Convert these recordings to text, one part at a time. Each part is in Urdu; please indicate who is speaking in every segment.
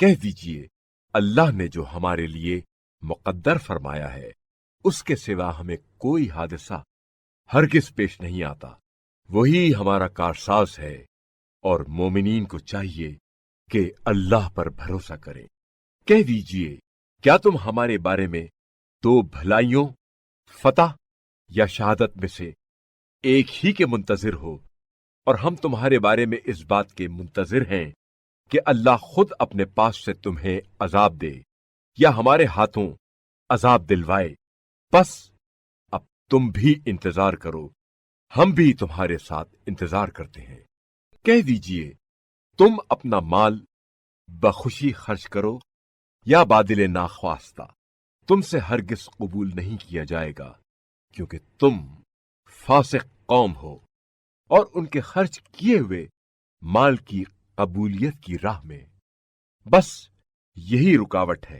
Speaker 1: کہہ دیجئے اللہ نے جو ہمارے لیے مقدر فرمایا ہے اس کے سوا ہمیں کوئی حادثہ ہرگز پیش نہیں آتا، وہی ہمارا کارساز ہے، اور مومنین کو چاہیے کہ اللہ پر بھروسہ کریں۔ کہہ دیجئے کیا تم ہمارے بارے میں دو بھلائیوں، فتح یا شہادت میں سے ایک ہی کے منتظر ہو، اور ہم تمہارے بارے میں اس بات کے منتظر ہیں کہ اللہ خود اپنے پاس سے تمہیں عذاب دے یا ہمارے ہاتھوں عذاب دلوائے؟ بس اب تم بھی انتظار کرو، ہم بھی تمہارے ساتھ انتظار کرتے ہیں۔ کہہ دیجئے تم اپنا مال بخوشی خرچ کرو یا بادل ناخواستہ، تم سے ہرگز قبول نہیں کیا جائے گا، کیونکہ تم فاسق قوم ہو، اور ان کے خرچ کیے ہوئے مال کی قبولیت کی راہ میں بس یہی رکاوٹ ہے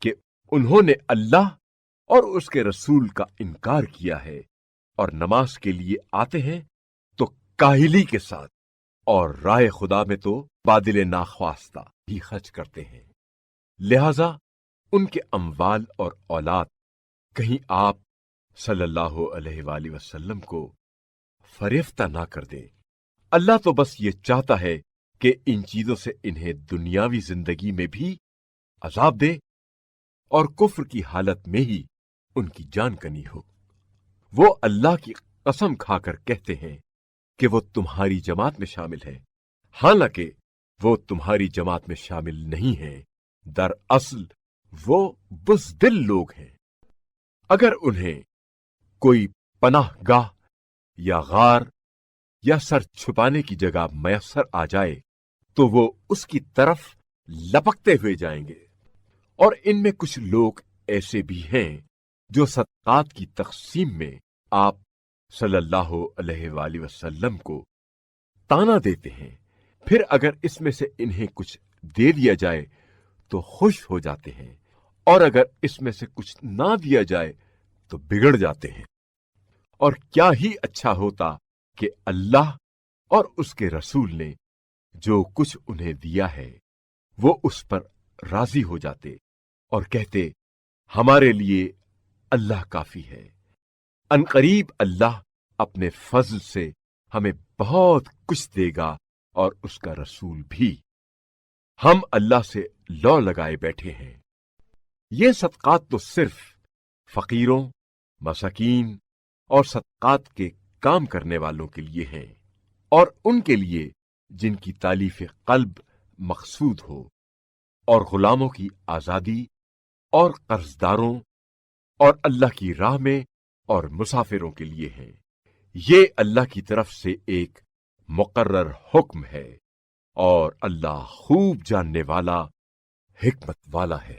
Speaker 1: کہ انہوں نے اللہ اور اس کے رسول کا انکار کیا ہے، اور نماز کے لیے آتے ہیں تو کاہلی کے ساتھ، اور راہ خدا میں تو بادل ناخواستہ ہی خرچ کرتے ہیں۔ لہذا ان کے اموال اور اولاد کہیں آپ صلی اللہ علیہ وآلہ وسلم کو فریفتہ نہ کر دیں۔ اللہ تو بس یہ چاہتا ہے کہ ان چیزوں سے انہیں دنیاوی زندگی میں بھی عذاب دے اور کفر کی حالت میں ہی ان کی جان کنی ہو۔ وہ اللہ کی قسم کھا کر کہتے ہیں کہ وہ تمہاری جماعت میں شامل ہے، حالانکہ وہ تمہاری جماعت میں شامل نہیں ہیں، دراصل وہ بزدل لوگ ہیں۔ اگر انہیں کوئی پناہ گاہ یا غار یا سر چھپانے کی جگہ میسر آ جائے تو وہ اس کی طرف لپکتے ہوئے جائیں گے۔ اور ان میں کچھ لوگ ایسے بھی ہیں جو صدقات کی تقسیم میں آپ صلی اللہ علیہ وآلہ وسلم کو تانا دیتے ہیں، پھر اگر اس میں سے انہیں کچھ دے دیا جائے تو خوش ہو جاتے ہیں، اور اگر اس میں سے کچھ نہ دیا جائے تو بگڑ جاتے ہیں۔ اور کیا ہی اچھا ہوتا کہ اللہ اور اس کے رسول نے جو کچھ انہیں دیا ہے وہ اس پر راضی ہو جاتے اور کہتے ہمارے لیے اللہ کافی ہے۔ عنقریب اللہ اپنے فضل سے ہمیں بہت کچھ دے گا اور اس کا رسول بھی۔ ہم اللہ سے لو لگائے بیٹھے ہیں۔ یہ صدقات تو صرف فقیروں، مساکین اور صدقات کے کام کرنے والوں کے لیے ہیں، اور ان کے لیے جن کی تالیف قلب مقصود ہو، اور غلاموں کی آزادی، اور قرضداروں، اور اللہ کی راہ میں اور مسافروں کے لیے ہیں۔ یہ اللہ کی طرف سے ایک مقرر حکم ہے، اور اللہ خوب جاننے والا، حکمت والا ہے۔